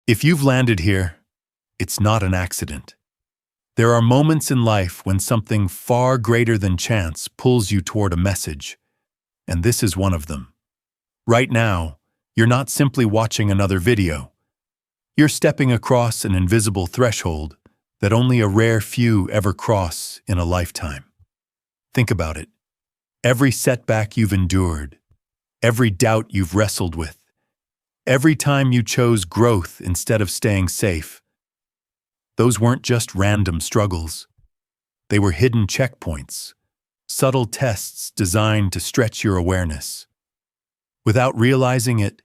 If you've landed here, it's not an accident. There are moments in life when something far greater than chance pulls you toward a message, and this is one of them. Right now, you're not simply watching another video. You're stepping across an invisible threshold that only a rare few ever cross in a lifetime. Think about it. Every setback you've endured, every doubt you've wrestled with, every time you chose growth instead of staying safe, those weren't just random struggles. They were hidden checkpoints, subtle tests designed to stretch your awareness. Without realizing it,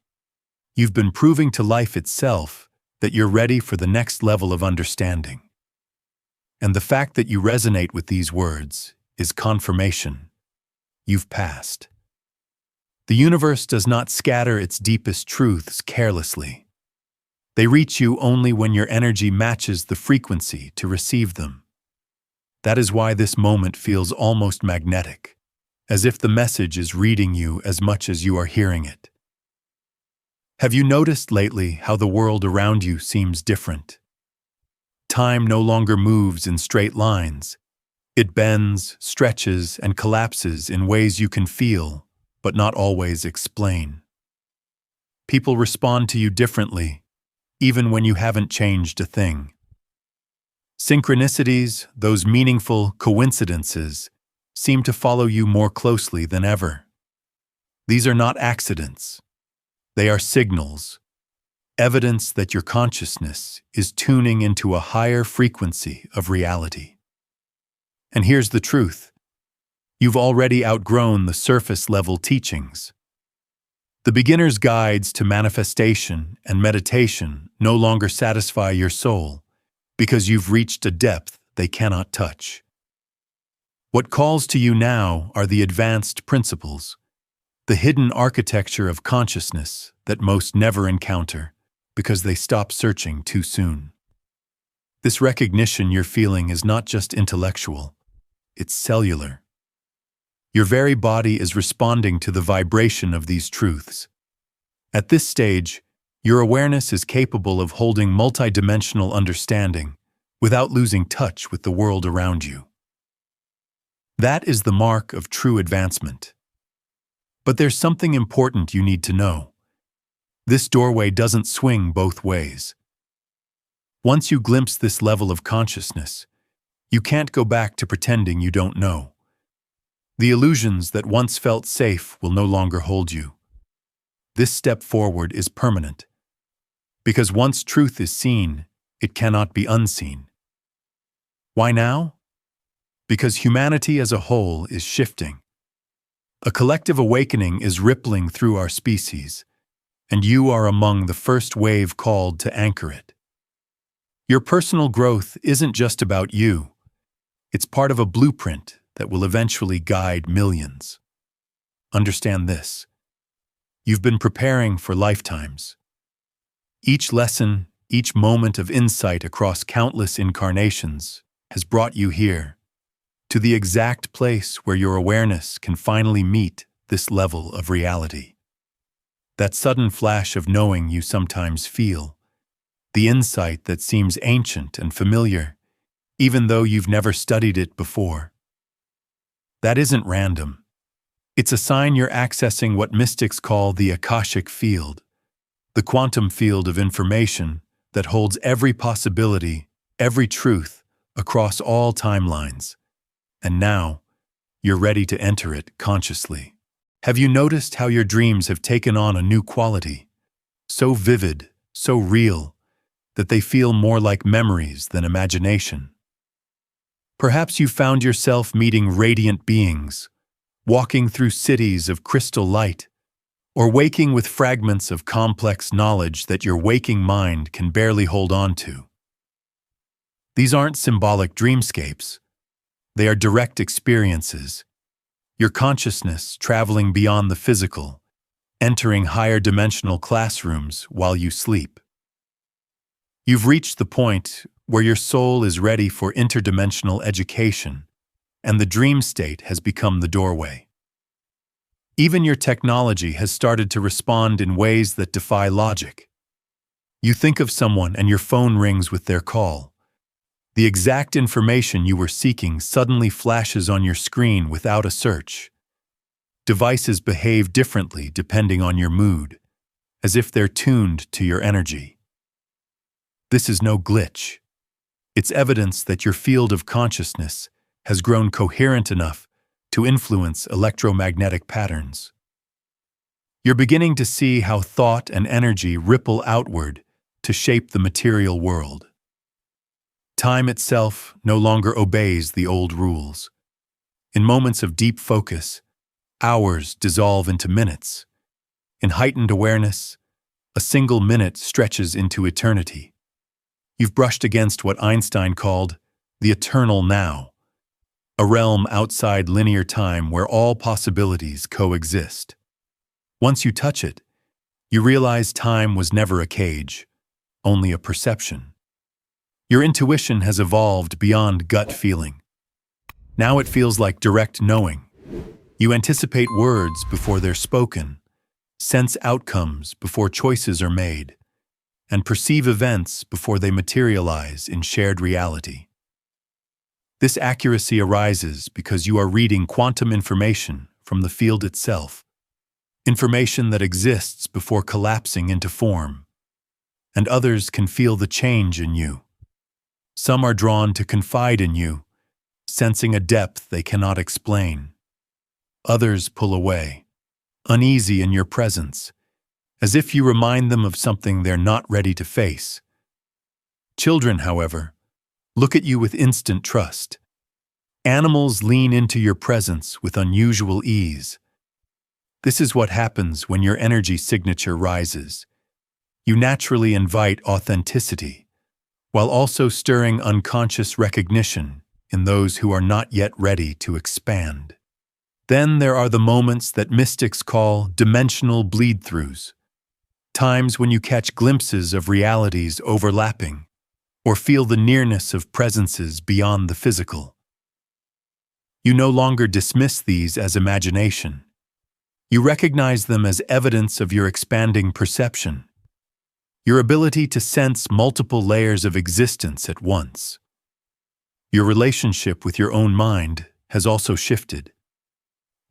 you've been proving to life itself that you're ready for the next level of understanding. And the fact that you resonate with these words is confirmation. You've passed. The universe does not scatter its deepest truths carelessly. They reach you only when your energy matches the frequency to receive them. That is why this moment feels almost magnetic, as if the message is reading you as much as you are hearing it. Have you noticed lately how the world around you seems different? Time no longer moves in straight lines. It bends, stretches, and collapses in ways you can feel, but not always explain. People respond to you differently, even when you haven't changed a thing. Synchronicities, those meaningful coincidences, seem to follow you more closely than ever. These are not accidents. They are signals, evidence that your consciousness is tuning into a higher frequency of reality. And here's the truth. You've already outgrown the surface-level teachings. The beginner's guides to manifestation and meditation no longer satisfy your soul because you've reached a depth they cannot touch. What calls to you now are the advanced principles, the hidden architecture of consciousness that most never encounter because they stop searching too soon. This recognition you're feeling is not just intellectual, it's cellular. Your very body is responding to the vibration of these truths. At this stage, your awareness is capable of holding multidimensional understanding without losing touch with the world around you. That is the mark of true advancement. But there's something important you need to know. This doorway doesn't swing both ways. Once you glimpse this level of consciousness, you can't go back to pretending you don't know. The illusions that once felt safe will no longer hold you. This step forward is permanent. Because once truth is seen, it cannot be unseen. Why now? Because humanity as a whole is shifting. A collective awakening is rippling through our species, and you are among the first wave called to anchor it. Your personal growth isn't just about you. It's part of a blueprint that will eventually guide millions. Understand this. You've been preparing for lifetimes. Each lesson, each moment of insight across countless incarnations has brought you here, to the exact place where your awareness can finally meet this level of reality. That sudden flash of knowing you sometimes feel, the insight that seems ancient and familiar, even though you've never studied it before. That isn't random. It's a sign you're accessing what mystics call the Akashic field, the quantum field of information that holds every possibility, every truth, across all timelines. And now, you're ready to enter it consciously. Have you noticed how your dreams have taken on a new quality? So vivid, so real, that they feel more like memories than imagination. Perhaps you found yourself meeting radiant beings, walking through cities of crystal light, or waking with fragments of complex knowledge that your waking mind can barely hold on to. These aren't symbolic dreamscapes. They are direct experiences, your consciousness traveling beyond the physical, entering higher dimensional classrooms while you sleep. You've reached the point where your soul is ready for interdimensional education, and the dream state has become the doorway. Even your technology has started to respond in ways that defy logic. You think of someone and your phone rings with their call. The exact information you were seeking suddenly flashes on your screen without a search. Devices behave differently depending on your mood, as if they're tuned to your energy. This is no glitch. It's evidence that your field of consciousness has grown coherent enough to influence electromagnetic patterns. You're beginning to see how thought and energy ripple outward to shape the material world. Time itself no longer obeys the old rules. In moments of deep focus, hours dissolve into minutes. In heightened awareness, a single minute stretches into eternity. You've brushed against what Einstein called the eternal now, a realm outside linear time where all possibilities coexist. Once you touch it, you realize time was never a cage, only a perception. Your intuition has evolved beyond gut feeling. Now it feels like direct knowing. You anticipate words before they're spoken, sense outcomes before choices are made, and perceive events before they materialize in shared reality. This accuracy arises because you are reading quantum information from the field itself, information that exists before collapsing into form, and others can feel the change in you. Some are drawn to confide in you, sensing a depth they cannot explain. Others pull away, uneasy in your presence, as if you remind them of something they're not ready to face. Children, however, look at you with instant trust. Animals lean into your presence with unusual ease. This is what happens when your energy signature rises. You naturally invite authenticity, while also stirring unconscious recognition in those who are not yet ready to expand. Then there are the moments that mystics call dimensional bleed-throughs, times when you catch glimpses of realities overlapping, or feel the nearness of presences beyond the physical. You no longer dismiss these as imagination. You recognize them as evidence of your expanding perception, your ability to sense multiple layers of existence at once. Your relationship with your own mind has also shifted.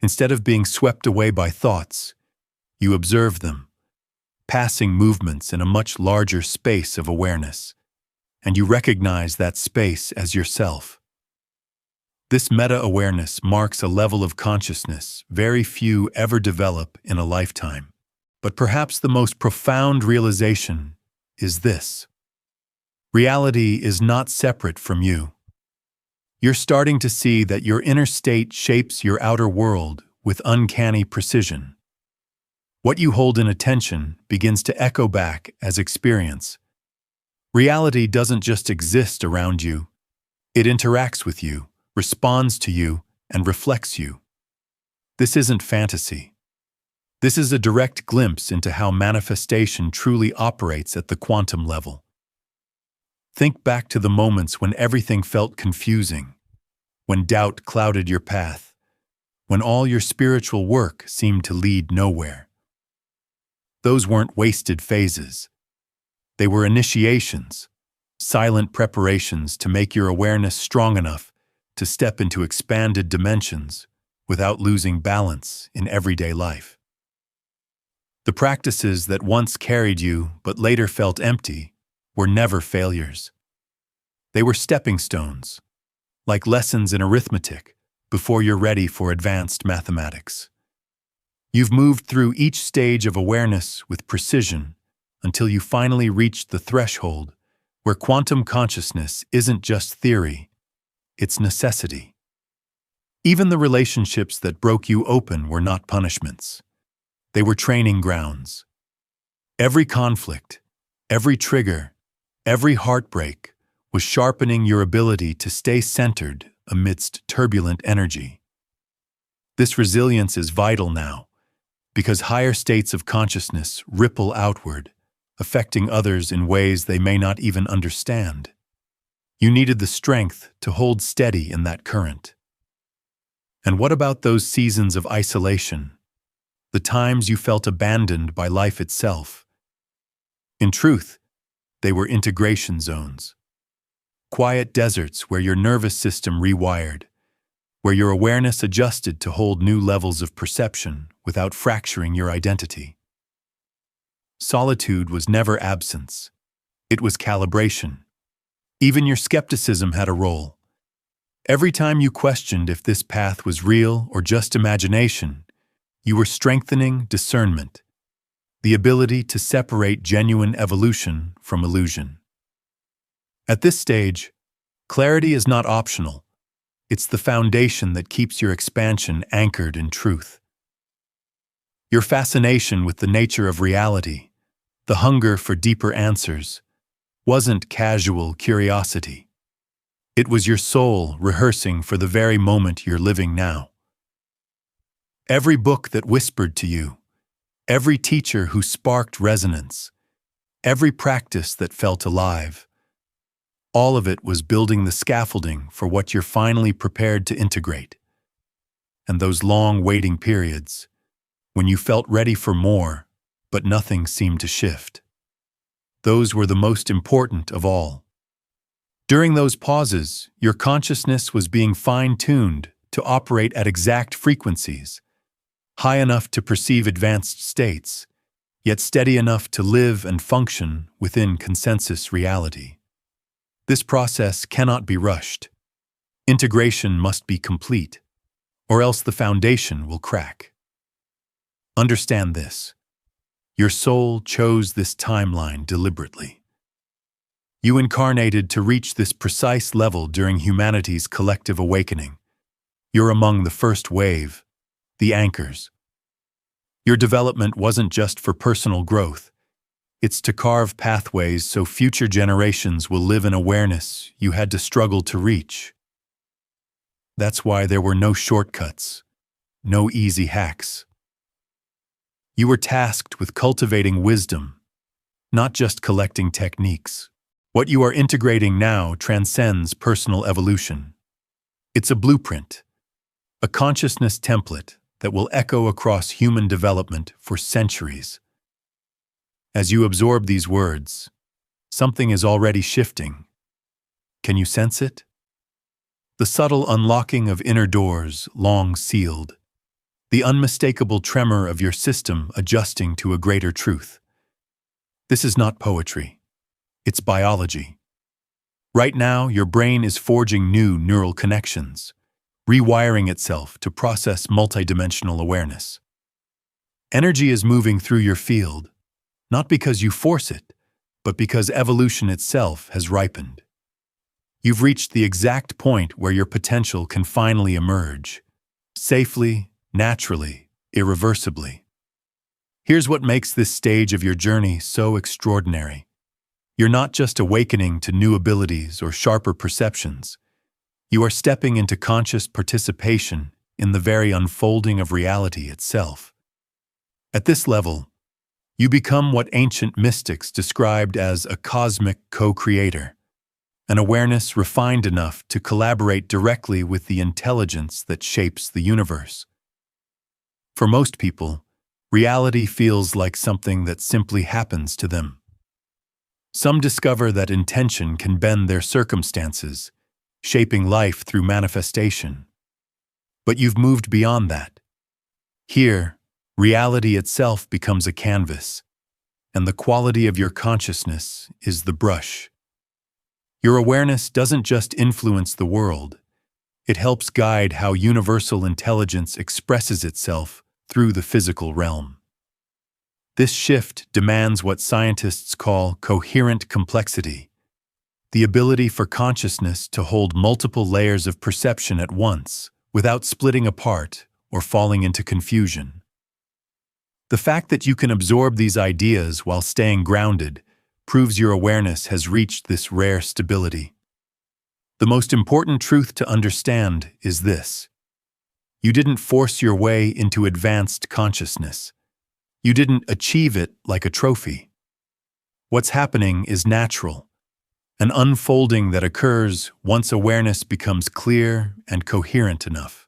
Instead of being swept away by thoughts, you observe them, passing movements in a much larger space of awareness, and you recognize that space as yourself. This meta-awareness marks a level of consciousness very few ever develop in a lifetime. But perhaps the most profound realization is this: reality is not separate from you. You're starting to see that your inner state shapes your outer world with uncanny precision. What you hold in attention begins to echo back as experience. Reality doesn't just exist around you. It interacts with you, responds to you, and reflects you. This isn't fantasy. This is a direct glimpse into how manifestation truly operates at the quantum level. Think back to the moments when everything felt confusing, when doubt clouded your path, when all your spiritual work seemed to lead nowhere. Those weren't wasted phases. They were initiations, silent preparations to make your awareness strong enough to step into expanded dimensions without losing balance in everyday life. The practices that once carried you but later felt empty were never failures. They were stepping stones, like lessons in arithmetic before you're ready for advanced mathematics. You've moved through each stage of awareness with precision until you finally reached the threshold where quantum consciousness isn't just theory, it's necessity. Even the relationships that broke you open were not punishments. They were training grounds. Every conflict, every trigger, every heartbreak was sharpening your ability to stay centered amidst turbulent energy. This resilience is vital now, because higher states of consciousness ripple outward, affecting others in ways they may not even understand. You needed the strength to hold steady in that current. And what about those seasons of isolation? The times you felt abandoned by life itself? In truth, They were integration zones. Quiet deserts where your nervous system rewired, where your awareness adjusted to hold new levels of perception without fracturing your identity. Solitude was never absence. It was calibration. Even your skepticism had a role. Every time you questioned if this path was real or just imagination, you were strengthening discernment, the ability to separate genuine evolution from illusion. At this stage, clarity is not optional. It's the foundation that keeps your expansion anchored in truth. Your fascination with the nature of reality, the hunger for deeper answers, wasn't casual curiosity. It was your soul rehearsing for the very moment you're living now. Every book that whispered to you, every teacher who sparked resonance, every practice that felt alive, all of it was building the scaffolding for what you're finally prepared to integrate. And those long waiting periods, when you felt ready for more, but nothing seemed to shift, those were the most important of all. During those pauses, your consciousness was being fine-tuned to operate at exact frequencies, high enough to perceive advanced states, yet steady enough to live and function within consensus reality. This process cannot be rushed. Integration must be complete, or else the foundation will crack. Understand this. Your soul chose this timeline deliberately. You incarnated to reach this precise level during humanity's collective awakening. You're among the first wave, the anchors. Your development wasn't just for personal growth. It's to carve pathways so future generations will live in awareness you had to struggle to reach. That's why there were no shortcuts, no easy hacks. You were tasked with cultivating wisdom, not just collecting techniques. What you are integrating now transcends personal evolution. It's a blueprint, a consciousness template that will echo across human development for centuries. As you absorb these words, something is already shifting. Can you sense it? The subtle unlocking of inner doors long sealed, the unmistakable tremor of your system adjusting to a greater truth. This is not poetry. It's biology. Right now, your brain is forging new neural connections, rewiring itself to process multidimensional awareness. Energy is moving through your field, not because you force it, but because evolution itself has ripened. You've reached the exact point where your potential can finally emerge, safely, naturally, irreversibly. Here's what makes this stage of your journey so extraordinary. You're not just awakening to new abilities or sharper perceptions. You are stepping into conscious participation in the very unfolding of reality itself. At this level, you become what ancient mystics described as a cosmic co-creator, an awareness refined enough to collaborate directly with the intelligence that shapes the universe. For most people, reality feels like something that simply happens to them. Some discover that intention can bend their circumstances, shaping life through manifestation. But you've moved beyond that. Here, reality itself becomes a canvas, and the quality of your consciousness is the brush. Your awareness doesn't just influence the world, it helps guide how universal intelligence expresses itself through the physical realm. This shift demands what scientists call coherent complexity, the ability for consciousness to hold multiple layers of perception at once without splitting apart or falling into confusion. The fact that you can absorb these ideas while staying grounded proves your awareness has reached this rare stability. The most important truth to understand is this: you didn't force your way into advanced consciousness. You didn't achieve it like a trophy. What's happening is natural, an unfolding that occurs once awareness becomes clear and coherent enough.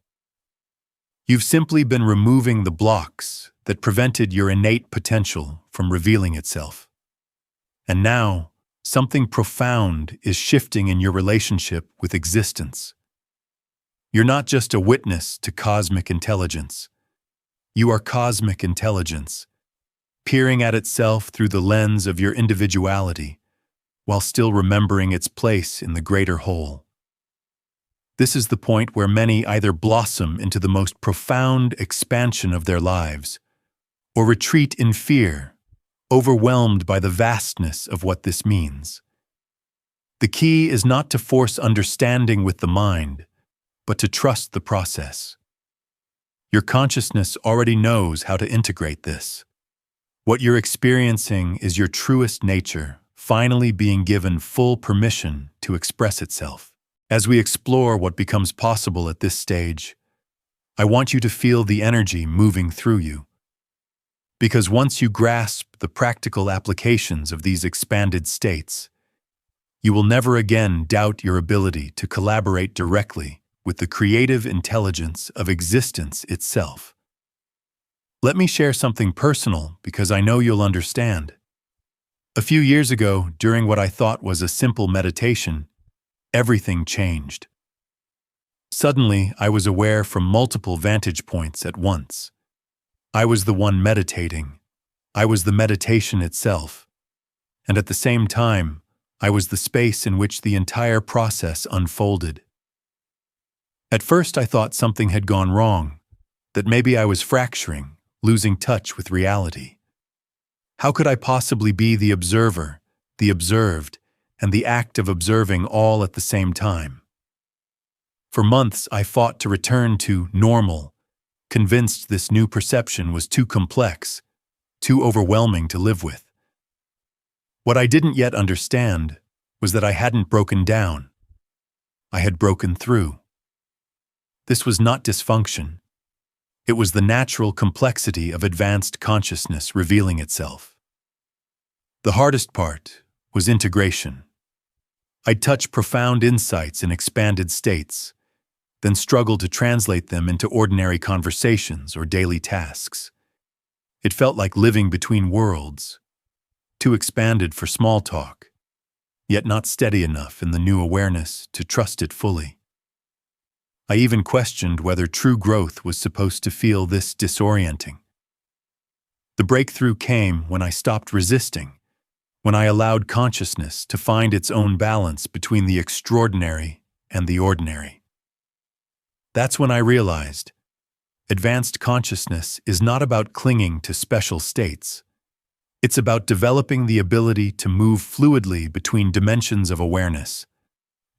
You've simply been removing the blocks that prevented your innate potential from revealing itself. And now, Something profound is shifting in your relationship with existence. You're not just a witness to cosmic intelligence. You are cosmic intelligence, peering at itself through the lens of your individuality, while still remembering its place in the greater whole. This is the point where many either blossom into the most profound expansion of their lives, or retreat in fear, overwhelmed by the vastness of what this means. The key is not to force understanding with the mind, but to trust the process. Your consciousness already knows how to integrate this. What you're experiencing is your truest nature, finally being given full permission to express itself. As we explore what becomes possible at this stage, I want you to feel the energy moving through you. Because once you grasp the practical applications of these expanded states, you will never again doubt your ability to collaborate directly with the creative intelligence of existence itself. Let me share something personal because I know you'll understand. A few years ago, during what I thought was a simple meditation, everything changed. Suddenly, I was aware from multiple vantage points at once. I was the one meditating. I was the meditation itself. And at the same time, I was the space in which the entire process unfolded. At first, I thought something had gone wrong, that maybe I was fracturing, losing touch with reality. How could I possibly be the observer, the observed, and the act of observing all at the same time? For months, I fought to return to normal, convinced this new perception was too complex, too overwhelming to live with. What I didn't yet understand was that I hadn't broken down. I had broken through. This was not dysfunction. It was the natural complexity of advanced consciousness revealing itself. The hardest part was integration. I'd touch profound insights in expanded states, then struggle to translate them into ordinary conversations or daily tasks. It felt like living between worlds, too expanded for small talk, yet not steady enough in the new awareness to trust it fully. I even questioned whether true growth was supposed to feel this disorienting. The breakthrough came when I stopped resisting, when I allowed consciousness to find its own balance between the extraordinary and the ordinary. That's when I realized advanced consciousness is not about clinging to special states. It's about developing the ability to move fluidly between dimensions of awareness,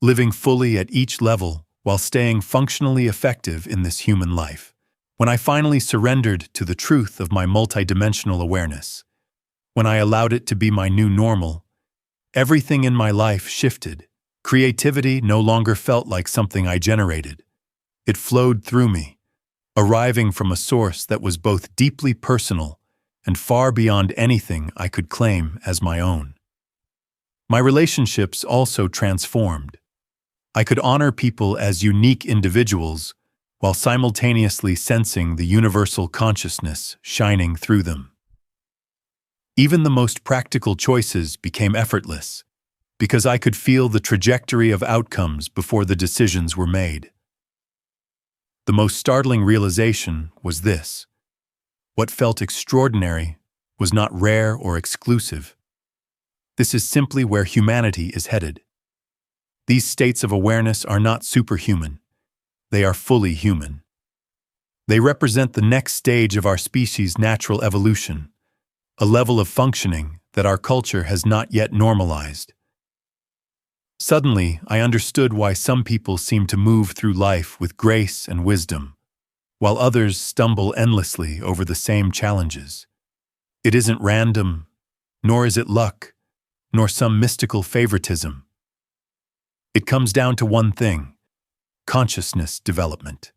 living fully at each level while staying functionally effective in this human life. When I finally surrendered to the truth of my multidimensional awareness, when I allowed it to be my new normal, everything in my life shifted. Creativity no longer felt like something I generated. It flowed through me, arriving from a source that was both deeply personal and far beyond anything I could claim as my own. My relationships also transformed. I could honor people as unique individuals while simultaneously sensing the universal consciousness shining through them. Even the most practical choices became effortless because I could feel the trajectory of outcomes before the decisions were made. The most startling realization was this: what felt extraordinary was not rare or exclusive. This is simply where humanity is headed. These states of awareness are not superhuman. They are fully human. They represent the next stage of our species' natural evolution, a level of functioning that our culture has not yet normalized. Suddenly, I understood why some people seem to move through life with grace and wisdom, while others stumble endlessly over the same challenges. It isn't random, nor is it luck, nor some mystical favoritism. It comes down to one thing: consciousness development.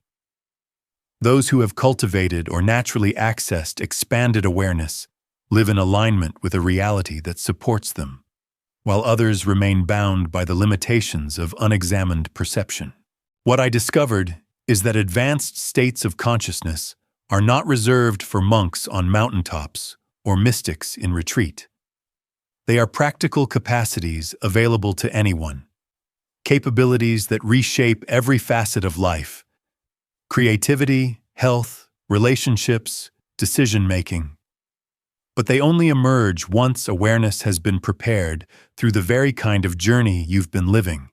Those who have cultivated or naturally accessed expanded awareness live in alignment with a reality that supports them, while others remain bound by the limitations of unexamined perception. What I discovered is that advanced states of consciousness are not reserved for monks on mountaintops or mystics in retreat. They are practical capacities available to anyone, capabilities that reshape every facet of life: creativity, health, relationships, decision-making. But they only emerge once awareness has been prepared through the very kind of journey you've been living.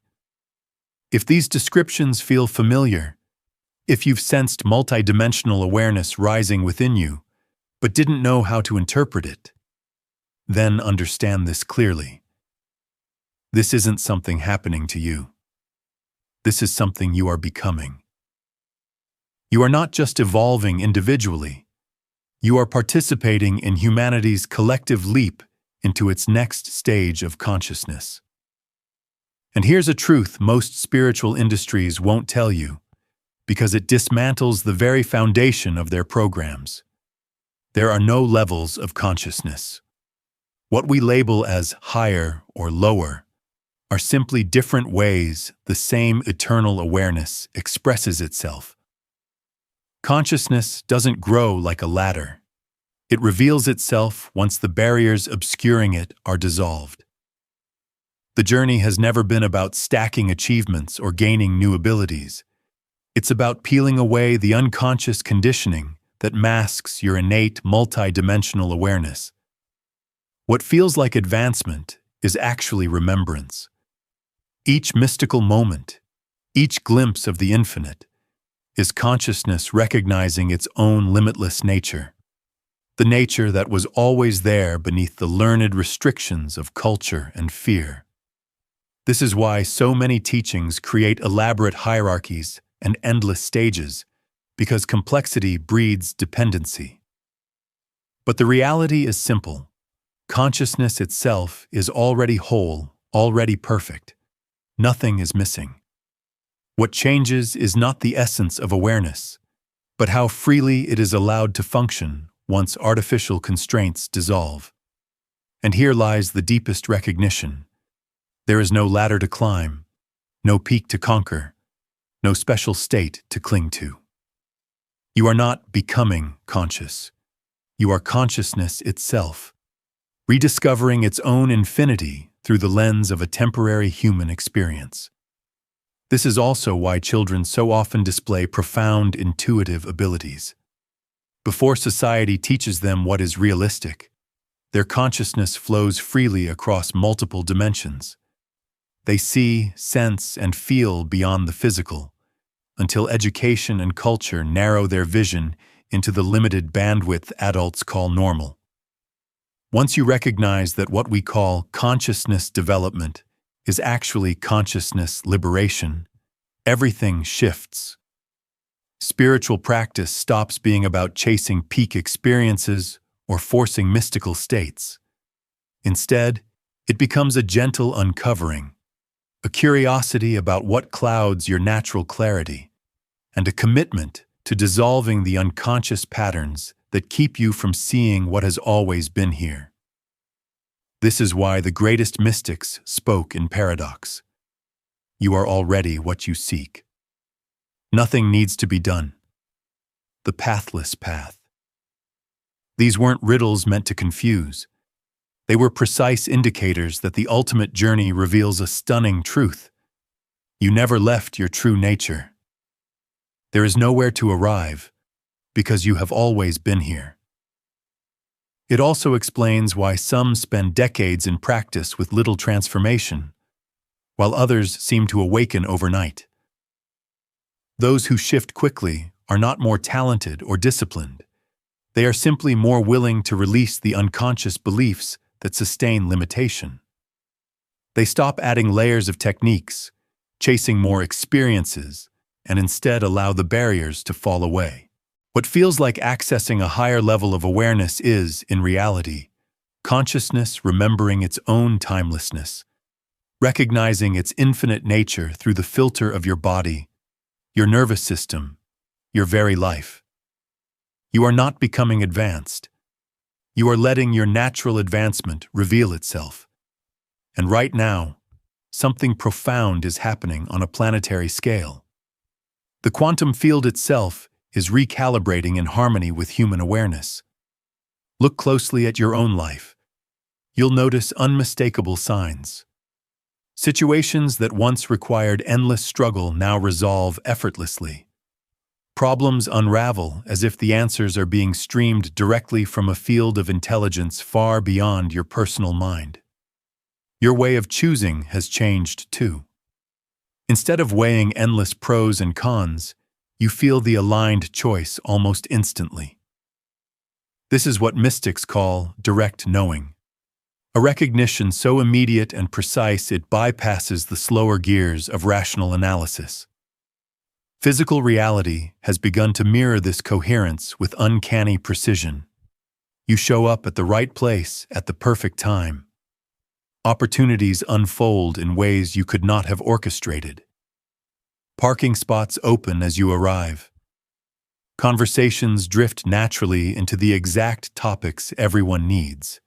If these descriptions feel familiar, if you've sensed multidimensional awareness rising within you, but didn't know how to interpret it, then understand this clearly. This isn't something happening to you. This is something you are becoming. You are not just evolving individually. You are participating in humanity's collective leap into its next stage of consciousness. And here's a truth most spiritual industries won't tell you, because it dismantles the very foundation of their programs. There are no levels of consciousness. What we label as higher or lower are simply different ways the same eternal awareness expresses itself. Consciousness doesn't grow like a ladder. It reveals itself once the barriers obscuring it are dissolved. The journey has never been about stacking achievements or gaining new abilities. It's about peeling away the unconscious conditioning that masks your innate multidimensional awareness. What feels like advancement is actually remembrance. Each mystical moment, each glimpse of the infinite, is consciousness recognizing its own limitless nature, the nature that was always there beneath the learned restrictions of culture and fear. This is why so many teachings create elaborate hierarchies and endless stages, because complexity breeds dependency. But the reality is simple. Consciousness itself is already whole, already perfect. Nothing is missing. What changes is not the essence of awareness, but how freely it is allowed to function once artificial constraints dissolve. And here lies the deepest recognition. There is no ladder to climb, no peak to conquer, no special state to cling to. You are not becoming conscious. You are consciousness itself, rediscovering its own infinity through the lens of a temporary human experience. This is also why children so often display profound intuitive abilities. Before society teaches them what is realistic, their consciousness flows freely across multiple dimensions. They see, sense, and feel beyond the physical, until education and culture narrow their vision into the limited bandwidth adults call normal. Once you recognize that what we call consciousness development is actually consciousness liberation, everything shifts. Spiritual practice stops being about chasing peak experiences or forcing mystical states. Instead, it becomes a gentle uncovering, a curiosity about what clouds your natural clarity, and a commitment to dissolving the unconscious patterns that keep you from seeing what has always been here. This is why the greatest mystics spoke in paradox. You are already what you seek. Nothing needs to be done. The pathless path. These weren't riddles meant to confuse. They were precise indicators that the ultimate journey reveals a stunning truth. You never left your true nature. There is nowhere to arrive, because you have always been here. It also explains why some spend decades in practice with little transformation, while others seem to awaken overnight. Those who shift quickly are not more talented or disciplined. They are simply more willing to release the unconscious beliefs that sustain limitation. They stop adding layers of techniques, chasing more experiences, and instead allow the barriers to fall away. What feels like accessing a higher level of awareness is, in reality, consciousness remembering its own timelessness, recognizing its infinite nature through the filter of your body, your nervous system, your very life. You are not becoming advanced. You are letting your natural advancement reveal itself. And right now, something profound is happening on a planetary scale. The quantum field itself is recalibrating in harmony with human awareness. Look closely at your own life. you'll notice unmistakable signs. Situations that once required endless struggle now resolve effortlessly. Problems unravel as if the answers are being streamed directly from a field of intelligence far beyond your personal mind. Your way of choosing has changed too. Instead of weighing endless pros and cons, you feel the aligned choice almost instantly. This is what mystics call direct knowing, a recognition so immediate and precise it bypasses the slower gears of rational analysis. Physical reality has begun to mirror this coherence with uncanny precision. You show up at the right place at the perfect time. Opportunities unfold in ways you could not have orchestrated. Parking spots open as you arrive. Conversations drift naturally into the exact topics everyone needs.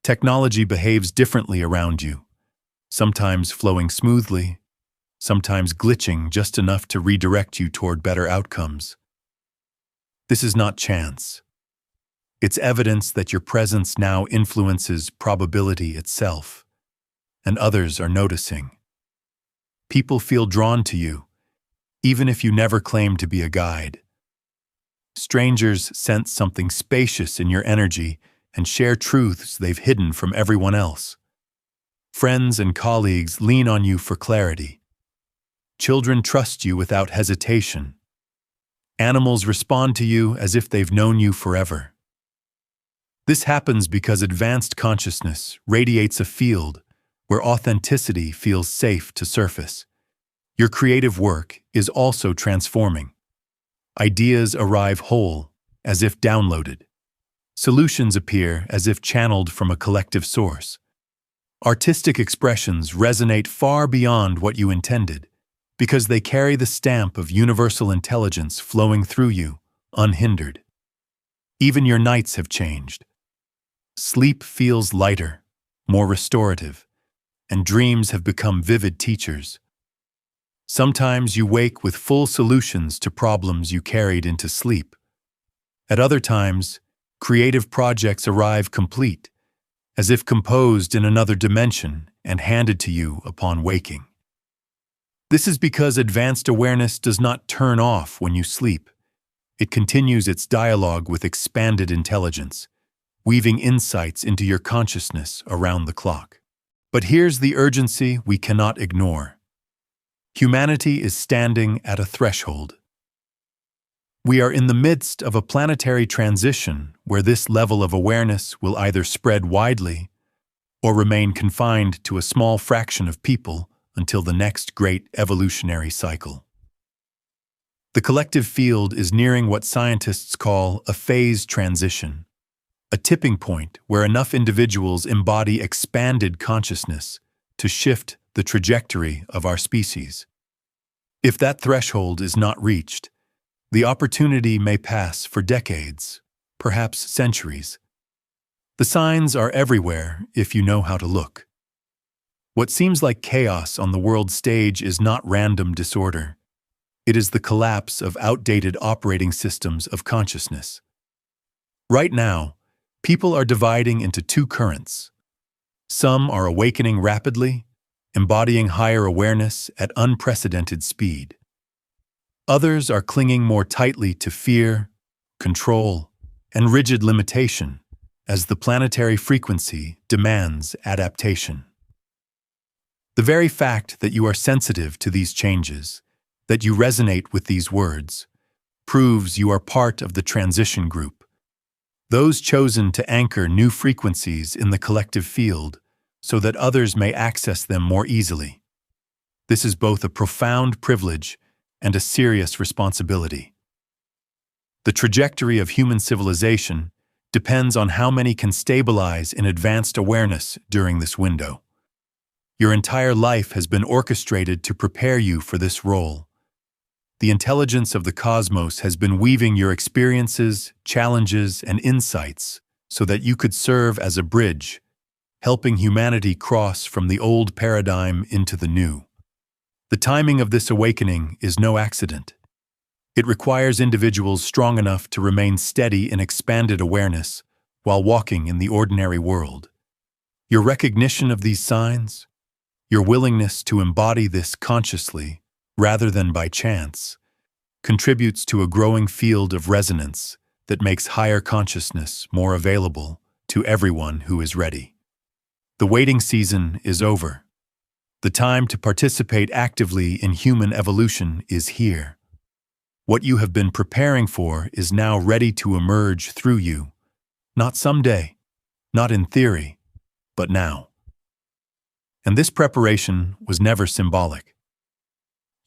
Technology behaves differently around you, sometimes flowing smoothly, sometimes glitching just enough to redirect you toward better outcomes. This is not chance. It's evidence that your presence now influences probability itself, and others are noticing. People feel drawn to you, even if you never claim to be a guide. Strangers sense something spacious in your energy and share truths they've hidden from everyone else. Friends and colleagues lean on you for clarity. Children trust you without hesitation. Animals respond to you as if they've known you forever. This happens because advanced consciousness radiates a field where authenticity feels safe to surface. Your creative work is also transforming. Ideas arrive whole, as if downloaded. Solutions appear as if channeled from a collective source. Artistic expressions resonate far beyond what you intended, because they carry the stamp of universal intelligence flowing through you, unhindered. Even your nights have changed. Sleep feels lighter, more restorative, and dreams have become vivid teachers. Sometimes you wake with full solutions to problems you carried into sleep. At other times, creative projects arrive complete, as if composed in another dimension and handed to you upon waking. This is because advanced awareness does not turn off when you sleep. It continues its dialogue with expanded intelligence, weaving insights into your consciousness around the clock. But here's the urgency we cannot ignore. Humanity is standing at a threshold. We are in the midst of a planetary transition where this level of awareness will either spread widely or remain confined to a small fraction of people until the next great evolutionary cycle. The collective field is nearing what scientists call a phase transition, a tipping point where enough individuals embody expanded consciousness to shift the trajectory of our species. If that threshold is not reached, the opportunity may pass for decades, perhaps centuries. The signs are everywhere if you know how to look. What seems like chaos on the world stage is not random disorder. It is the collapse of outdated operating systems of consciousness. Right now, people are dividing into two currents. Some are awakening rapidly, embodying higher awareness at unprecedented speed. Others are clinging more tightly to fear, control, and rigid limitation as the planetary frequency demands adaptation. The very fact that you are sensitive to these changes, that you resonate with these words, proves you are part of the transition group, those chosen to anchor new frequencies in the collective field so that others may access them more easily. This is both a profound privilege and a serious responsibility. The trajectory of human civilization depends on how many can stabilize in advanced awareness during this window. Your entire life has been orchestrated to prepare you for this role. The intelligence of the cosmos has been weaving your experiences, challenges, and insights so that you could serve as a bridge, helping humanity cross from the old paradigm into the new. The timing of this awakening is no accident. It requires individuals strong enough to remain steady in expanded awareness while walking in the ordinary world. Your recognition of these signs, your willingness to embody this consciously, rather than by chance, contributes to a growing field of resonance that makes higher consciousness more available to everyone who is ready. The waiting season is over. The time to participate actively in human evolution is here. What you have been preparing for is now ready to emerge through you, not someday, not in theory, but now. And this preparation was never symbolic.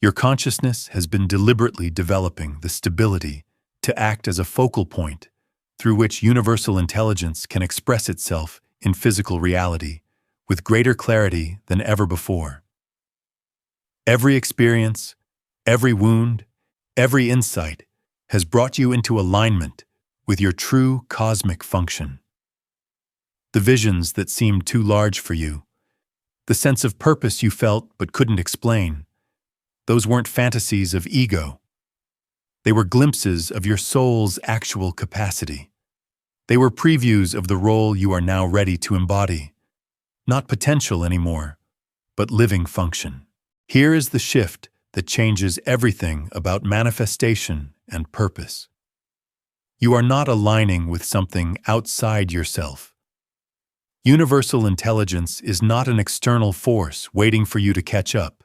Your consciousness has been deliberately developing the stability to act as a focal point through which universal intelligence can express itself in physical reality with greater clarity than ever before. Every experience, every wound, every insight has brought you into alignment with your true cosmic function. The visions that seemed too large for you, the sense of purpose you felt but couldn't explain, those weren't fantasies of ego. They were glimpses of your soul's actual capacity. They were previews of the role you are now ready to embody. Not potential anymore, but living function. Here is the shift that changes everything about manifestation and purpose. You are not aligning with something outside yourself. Universal intelligence is not an external force waiting for you to catch up.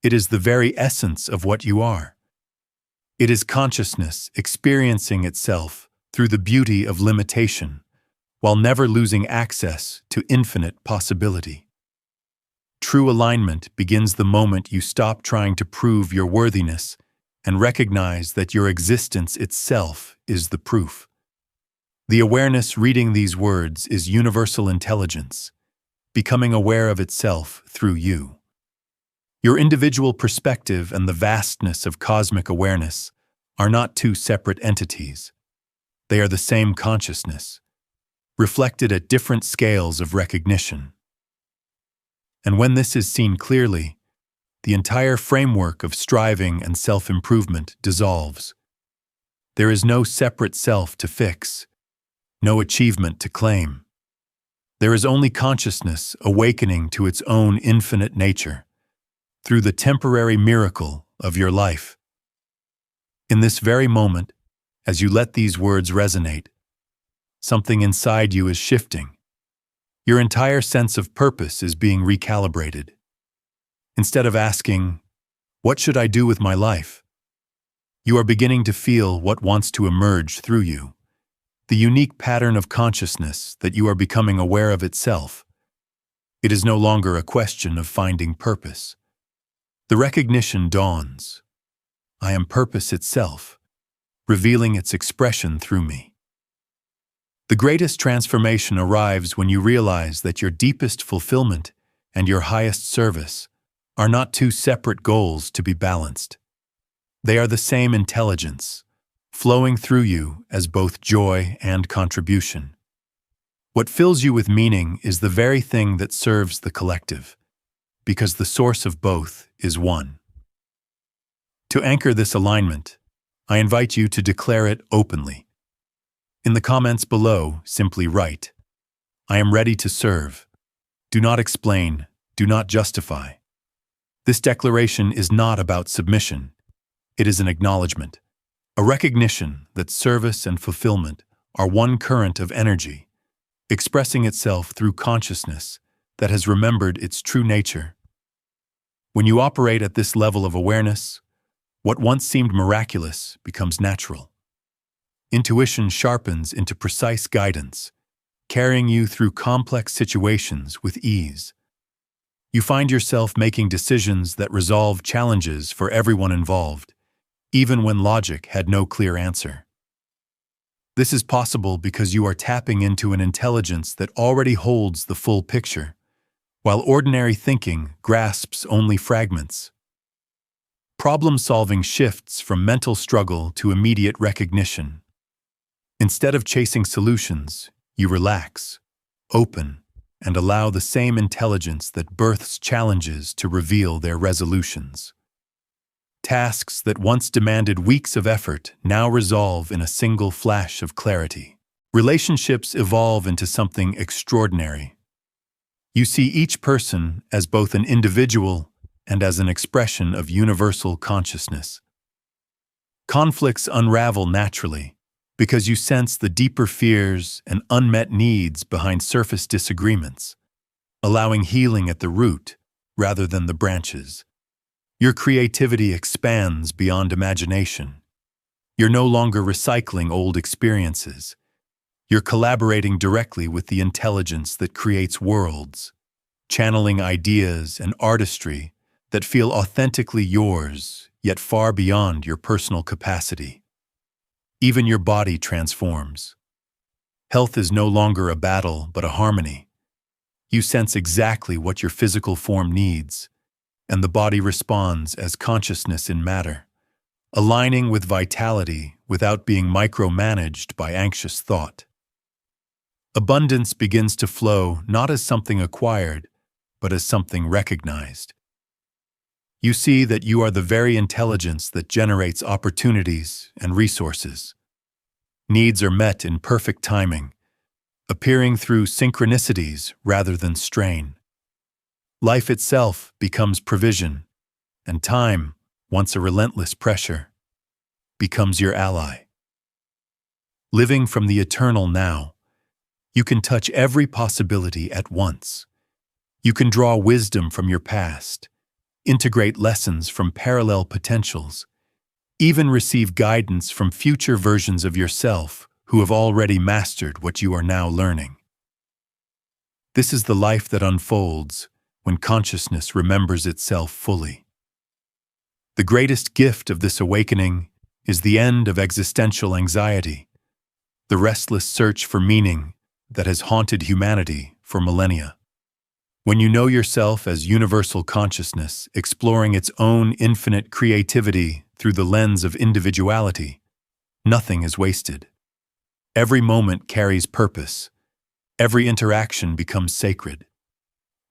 It is the very essence of what you are. It is consciousness experiencing itself through the beauty of limitation, while never losing access to infinite possibility. True alignment begins the moment you stop trying to prove your worthiness and recognize that your existence itself is the proof. The awareness reading these words is universal intelligence, becoming aware of itself through you. Your individual perspective and the vastness of cosmic awareness are not two separate entities. They are the same consciousness, reflected at different scales of recognition. And when this is seen clearly, the entire framework of striving and self-improvement dissolves. There is no separate self to fix, no achievement to claim. There is only consciousness awakening to its own infinite nature through the temporary miracle of your life. In this very moment, as you let these words resonate, something inside you is shifting. Your entire sense of purpose is being recalibrated. Instead of asking, "What should I do with my life?" you are beginning to feel what wants to emerge through you, the unique pattern of consciousness that you are becoming aware of itself. It is no longer a question of finding purpose. The recognition dawns. I am purpose itself, revealing its expression through me. The greatest transformation arrives when you realize that your deepest fulfillment and your highest service are not two separate goals to be balanced. They are the same intelligence, flowing through you as both joy and contribution. What fills you with meaning is the very thing that serves the collective, because the source of both is one. To anchor this alignment, I invite you to declare it openly. In the comments below, simply write, "I am ready to serve." Do not explain, do not justify. This declaration is not about submission. It is an acknowledgement, a recognition that service and fulfillment are one current of energy, expressing itself through consciousness that has remembered its true nature. When you operate at this level of awareness, what once seemed miraculous becomes natural. Intuition sharpens into precise guidance, carrying you through complex situations with ease. You find yourself making decisions that resolve challenges for everyone involved, even when logic had no clear answer. This is possible because you are tapping into an intelligence that already holds the full picture, while ordinary thinking grasps only fragments. Problem-solving shifts from mental struggle to immediate recognition. Instead of chasing solutions, you relax, open, and allow the same intelligence that births challenges to reveal their resolutions. Tasks that once demanded weeks of effort now resolve in a single flash of clarity. Relationships evolve into something extraordinary. You see each person as both an individual and as an expression of universal consciousness. Conflicts unravel naturally because you sense the deeper fears and unmet needs behind surface disagreements, allowing healing at the root rather than the branches. Your creativity expands beyond imagination. You're no longer recycling old experiences. You're collaborating directly with the intelligence that creates worlds, channeling ideas and artistry that feel authentically yours, yet far beyond your personal capacity. Even your body transforms. Health is no longer a battle, but a harmony. You sense exactly what your physical form needs, and the body responds as consciousness in matter, aligning with vitality without being micromanaged by anxious thought. Abundance begins to flow not as something acquired, but as something recognized. You see that you are the very intelligence that generates opportunities and resources. Needs are met in perfect timing, appearing through synchronicities rather than strain. Life itself becomes provision, and time, once a relentless pressure, becomes your ally. Living from the eternal now, you can touch every possibility at once. You can draw wisdom from your past, integrate lessons from parallel potentials, even receive guidance from future versions of yourself who have already mastered what you are now learning. This is the life that unfolds when consciousness remembers itself fully. The greatest gift of this awakening is the end of existential anxiety, the restless search for meaning that has haunted humanity for millennia. When you know yourself as universal consciousness, exploring its own infinite creativity through the lens of individuality, nothing is wasted. Every moment carries purpose. Every interaction becomes sacred.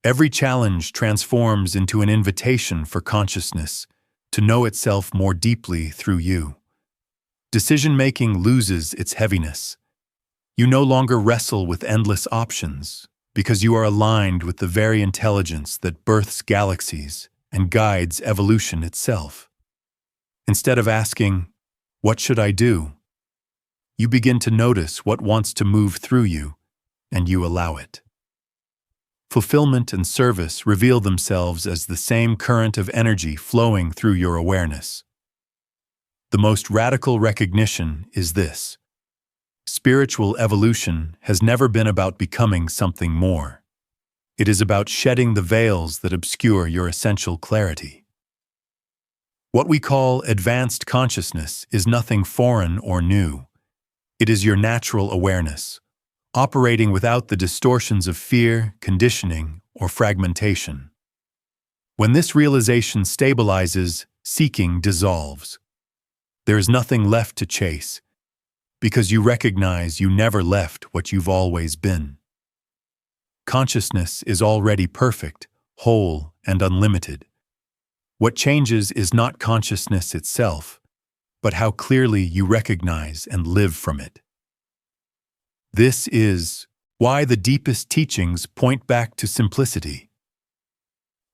Every challenge transforms into an invitation for consciousness to know itself more deeply through you. Decision-making loses its heaviness. You no longer wrestle with endless options, because you are aligned with the very intelligence that births galaxies and guides evolution itself. Instead of asking, "What should I do?" you begin to notice what wants to move through you, and you allow it. Fulfillment and service reveal themselves as the same current of energy flowing through your awareness. The most radical recognition is this: spiritual evolution has never been about becoming something more. It is about shedding the veils that obscure your essential clarity. What we call advanced consciousness is nothing foreign or new. It is your natural awareness, operating without the distortions of fear, conditioning, or fragmentation. When this realization stabilizes, seeking dissolves. There is nothing left to chase, because you recognize you never left what you've always been. Consciousness is already perfect, whole, and unlimited. What changes is not consciousness itself, but how clearly you recognize and live from it. This is why the deepest teachings point back to simplicity.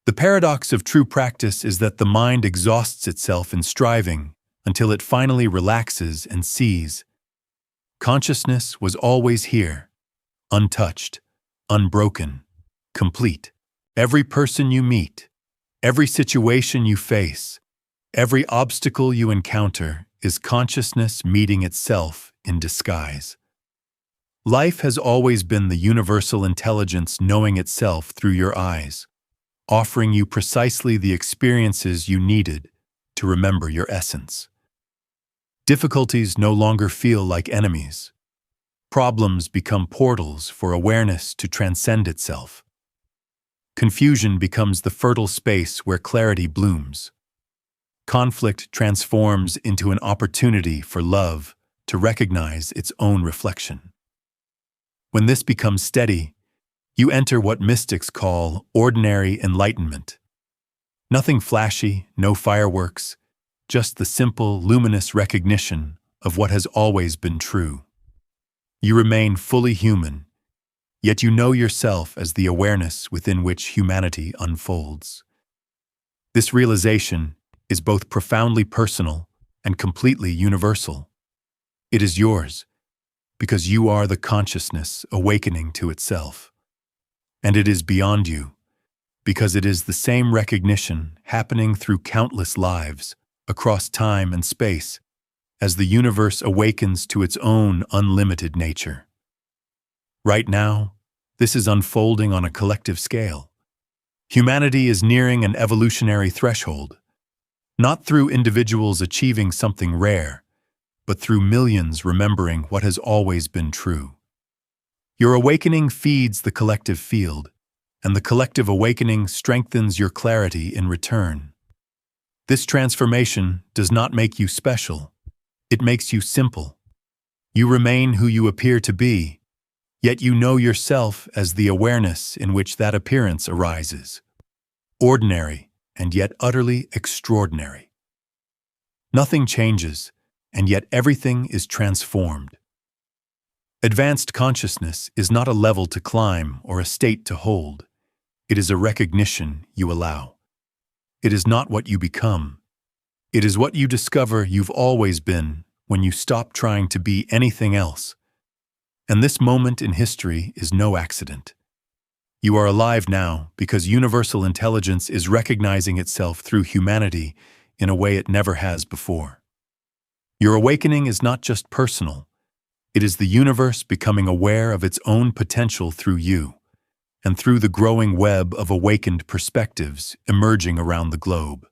The paradox of true practice is that the mind exhausts itself in striving until it finally relaxes and sees. Consciousness was always here, untouched, unbroken, complete. Every person you meet, every situation you face, every obstacle you encounter is consciousness meeting itself in disguise. Life has always been the universal intelligence knowing itself through your eyes, offering you precisely the experiences you needed to remember your essence. Difficulties no longer feel like enemies. Problems become portals for awareness to transcend itself. Confusion becomes the fertile space where clarity blooms. Conflict transforms into an opportunity for love to recognize its own reflection. When this becomes steady, you enter what mystics call ordinary enlightenment. Nothing flashy, no fireworks, just the simple, luminous recognition of what has always been true. You remain fully human, yet you know yourself as the awareness within which humanity unfolds. This realization is both profoundly personal and completely universal. It is yours because you are the consciousness awakening to itself. And it is beyond you because it is the same recognition happening through countless lives across time and space as the universe awakens to its own unlimited nature. Right now, this is unfolding on a collective scale. Humanity is nearing an evolutionary threshold, not through individuals achieving something rare, but through millions remembering what has always been true. Your awakening feeds the collective field, and the collective awakening strengthens your clarity in return. This transformation does not make you special, it makes you simple. You remain who you appear to be, yet you know yourself as the awareness in which that appearance arises. Ordinary, and yet utterly extraordinary. Nothing changes, and yet everything is transformed. Advanced consciousness is not a level to climb or a state to hold. It is a recognition you allow. It is not what you become. It is what you discover you've always been when you stop trying to be anything else. And this moment in history is no accident. You are alive now because universal intelligence is recognizing itself through humanity in a way it never has before. Your awakening is not just personal. It is the universe becoming aware of its own potential through you, and through the growing web of awakened perspectives emerging around the globe.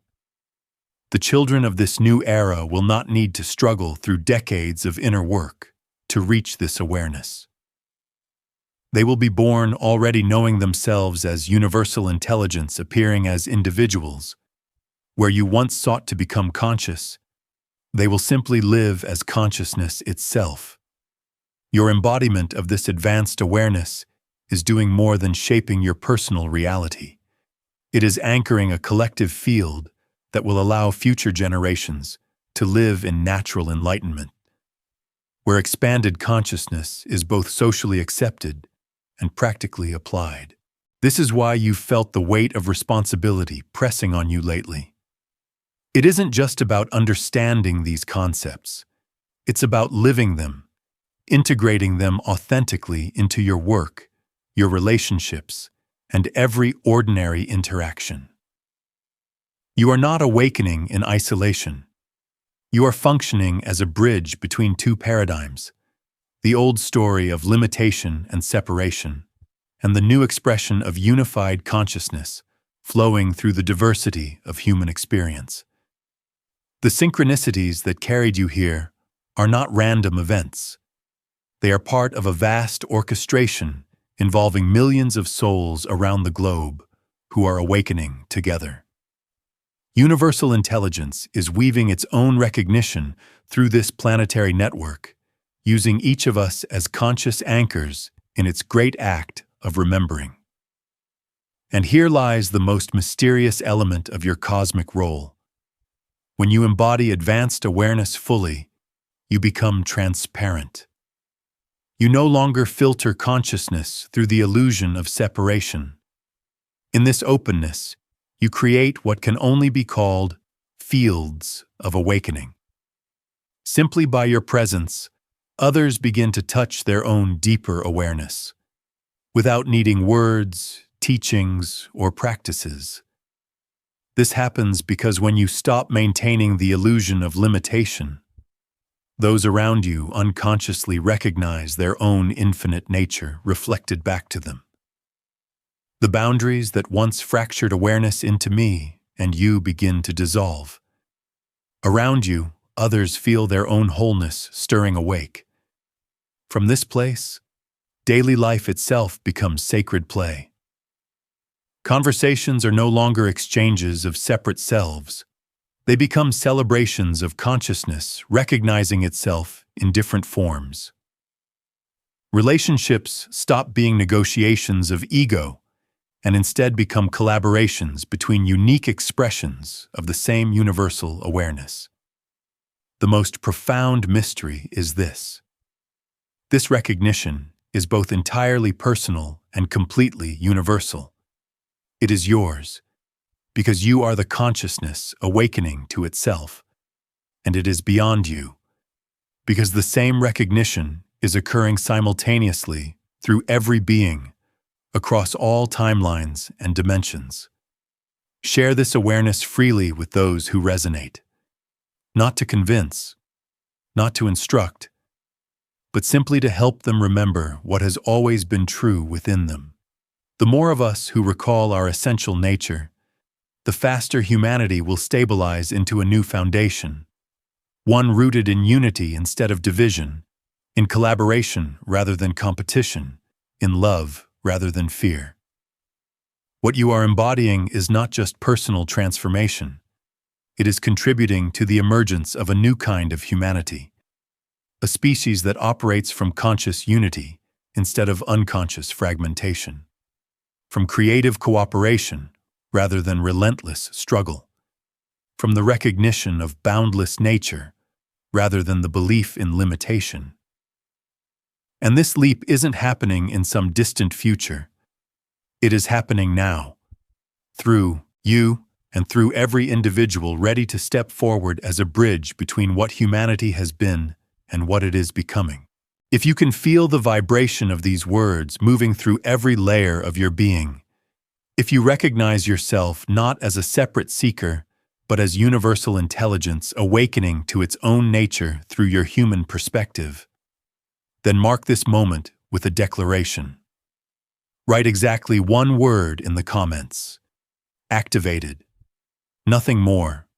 The children of this new era will not need to struggle through decades of inner work to reach this awareness. They will be born already knowing themselves as universal intelligence appearing as individuals. Where you once sought to become conscious, they will simply live as consciousness itself. Your embodiment of this advanced awareness is doing more than shaping your personal reality. It is anchoring a collective field that will allow future generations to live in natural enlightenment, where expanded consciousness is both socially accepted and practically applied. This is why you've felt the weight of responsibility pressing on you lately. It isn't just about understanding these concepts. It's about living them, integrating them authentically into your work, your relationships, and every ordinary interaction. You are not awakening in isolation. You are functioning as a bridge between two paradigms, the old story of limitation and separation, and the new expression of unified consciousness flowing through the diversity of human experience. The synchronicities that carried you here are not random events. They are part of a vast orchestration involving millions of souls around the globe who are awakening together. Universal intelligence is weaving its own recognition through this planetary network, using each of us as conscious anchors in its great act of remembering. And here lies the most mysterious element of your cosmic role. When you embody advanced awareness fully, you become transparent. You no longer filter consciousness through the illusion of separation. In this openness, you create what can only be called fields of awakening. Simply by your presence, others begin to touch their own deeper awareness, without needing words, teachings, or practices. This happens because when you stop maintaining the illusion of limitation, those around you unconsciously recognize their own infinite nature reflected back to them. The boundaries that once fractured awareness into me and you begin to dissolve. Around you, others feel their own wholeness stirring awake. From this place, daily life itself becomes sacred play. Conversations are no longer exchanges of separate selves. They become celebrations of consciousness recognizing itself in different forms. Relationships stop being negotiations of ego and instead become collaborations between unique expressions of the same universal awareness. The most profound mystery is this. This recognition is both entirely personal and completely universal. It is yours, because you are the consciousness awakening to itself, and it is beyond you, because the same recognition is occurring simultaneously through every being, across all timelines and dimensions. Share this awareness freely with those who resonate, not to convince, not to instruct, but simply to help them remember what has always been true within them. The more of us who recall our essential nature, the faster humanity will stabilize into a new foundation, one rooted in unity instead of division, in collaboration rather than competition, in love rather than fear. What you are embodying is not just personal transformation. It is contributing to the emergence of a new kind of humanity, a species that operates from conscious unity instead of unconscious fragmentation, from creative cooperation rather than relentless struggle, from the recognition of boundless nature rather than the belief in limitation. And this leap isn't happening in some distant future. It is happening now, through you and through every individual ready to step forward as a bridge between what humanity has been and what it is becoming. If you can feel the vibration of these words moving through every layer of your being, if you recognize yourself not as a separate seeker, but as universal intelligence awakening to its own nature through your human perspective, then mark this moment with a declaration. Write exactly one word in the comments. Activated. Nothing more,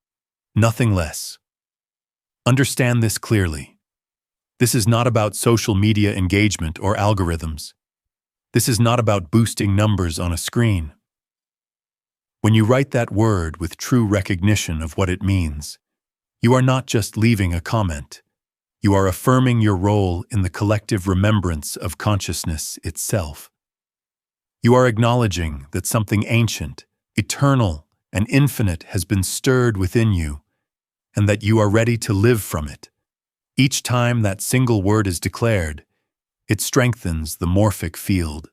nothing less. Understand this clearly. This is not about social media engagement or algorithms. This is not about boosting numbers on a screen. When you write that word with true recognition of what it means, you are not just leaving a comment. You are affirming your role in the collective remembrance of consciousness itself. You are acknowledging that something ancient, eternal, and infinite has been stirred within you, and that you are ready to live from it. Each time that single word is declared, it strengthens the morphic field,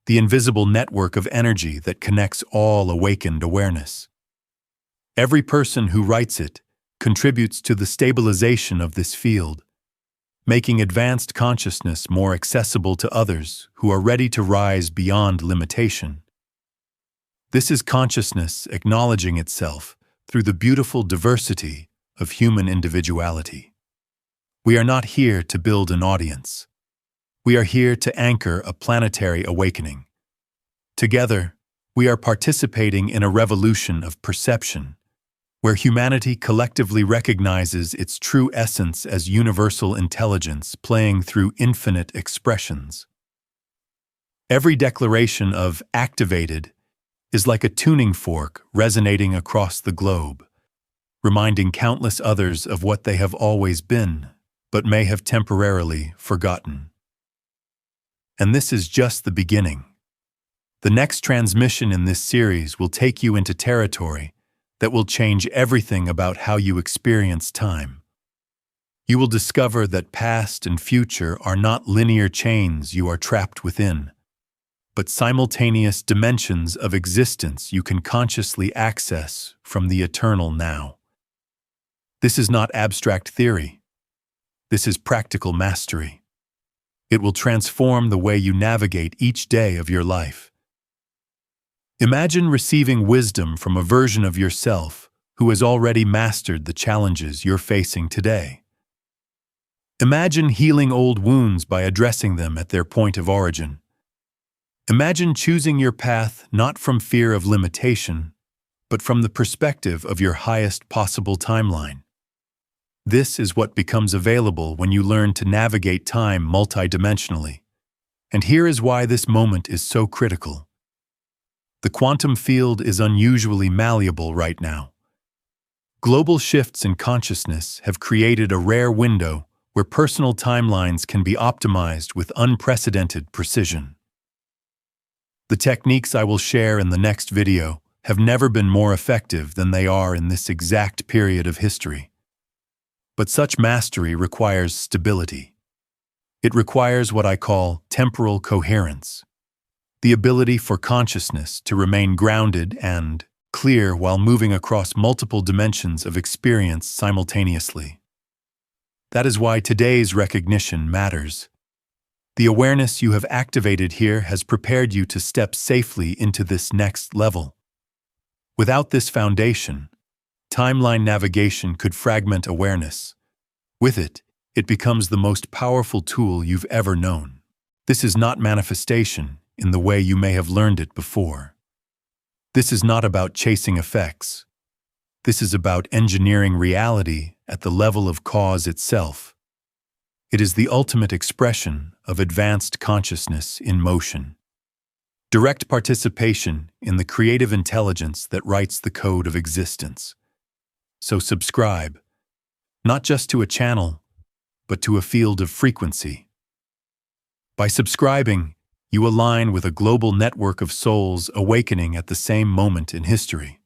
the invisible network of energy that connects all awakened awareness. Every person who writes it contributes to the stabilization of this field, making advanced consciousness more accessible to others who are ready to rise beyond limitation. This is consciousness acknowledging itself through the beautiful diversity of human individuality. We are not here to build an audience. We are here to anchor a planetary awakening. Together, we are participating in a revolution of perception, where humanity collectively recognizes its true essence as universal intelligence playing through infinite expressions. Every declaration of activated is like a tuning fork resonating across the globe, reminding countless others of what they have always been, but may have temporarily forgotten. And this is just the beginning. The next transmission in this series will take you into territory that will change everything about how you experience time. You will discover that past and future are not linear chains you are trapped within, but simultaneous dimensions of existence you can consciously access from the eternal now. This is not abstract theory. This is practical mastery. It will transform the way you navigate each day of your life. Imagine receiving wisdom from a version of yourself who has already mastered the challenges you're facing today. Imagine healing old wounds by addressing them at their point of origin. Imagine choosing your path not from fear of limitation, but from the perspective of your highest possible timeline. This is what becomes available when you learn to navigate time multidimensionally. And here is why this moment is so critical. The quantum field is unusually malleable right now. Global shifts in consciousness have created a rare window where personal timelines can be optimized with unprecedented precision. The techniques I will share in the next video have never been more effective than they are in this exact period of history. But such mastery requires stability. It requires what I call temporal coherence, the ability for consciousness to remain grounded and clear while moving across multiple dimensions of experience simultaneously. That is why today's recognition matters. The awareness you have activated here has prepared you to step safely into this next level. Without this foundation, timeline navigation could fragment awareness. With it, it becomes the most powerful tool you've ever known. This is not manifestation in the way you may have learned it before. This is not about chasing effects. This is about engineering reality at the level of cause itself. It is the ultimate expression of advanced consciousness in motion. Direct participation in the creative intelligence that writes the code of existence. So subscribe, not just to a channel, but to a field of frequency. By subscribing, you align with a global network of souls awakening at the same moment in history.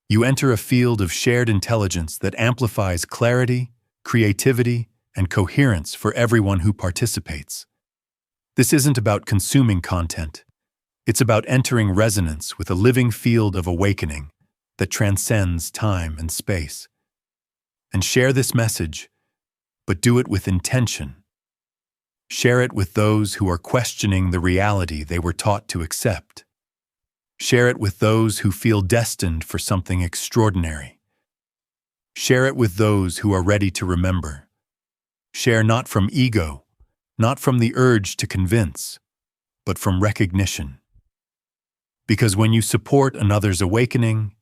You enter a field of shared intelligence that amplifies clarity, creativity, and coherence for everyone who participates. This isn't about consuming content. It's about entering resonance with a living field of awakening that transcends time and space. And share this message, but do it with intention. Share it with those who are questioning the reality they were taught to accept. Share it with those who feel destined for something extraordinary. Share it with those who are ready to remember. Share not from ego, not from the urge to convince, but from recognition. Because when you support another's awakening,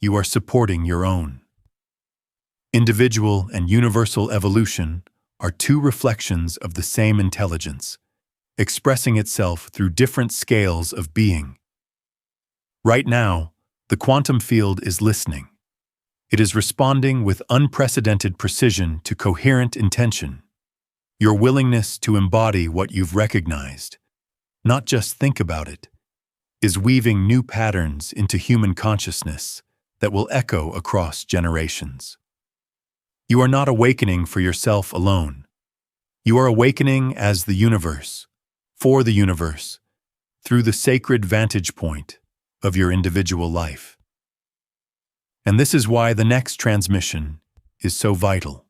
you are supporting your own. Individual and universal evolution are two reflections of the same intelligence, expressing itself through different scales of being. Right now, the quantum field is listening. It is responding with unprecedented precision to coherent intention. Your willingness to embody what you've recognized, not just think about it, is weaving new patterns into human consciousness that will echo across generations. You are not awakening for yourself alone. You are awakening as the universe, for the universe, through the sacred vantage point of your individual life. And this is why the next transmission is so vital.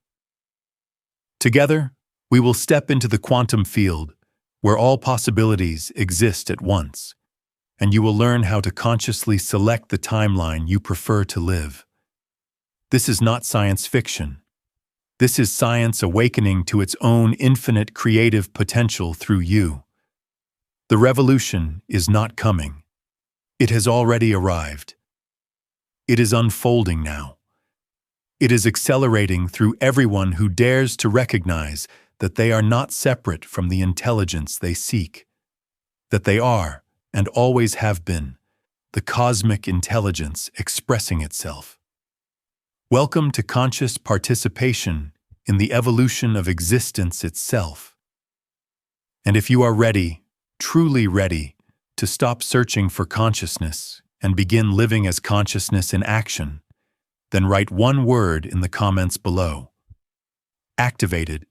Together, we will step into the quantum field where all possibilities exist at once, and you will learn how to consciously select the timeline you prefer to live. This is not science fiction. This is science awakening to its own infinite creative potential through you. The revolution is not coming. It has already arrived. It is unfolding now. It is accelerating through everyone who dares to recognize that they are not separate from the intelligence they seek, that they are, and always have been, the cosmic intelligence expressing itself. Welcome to conscious participation in the evolution of existence itself. And if you are ready, truly ready, to stop searching for consciousness and begin living as consciousness in action, then write one word in the comments below. Activated.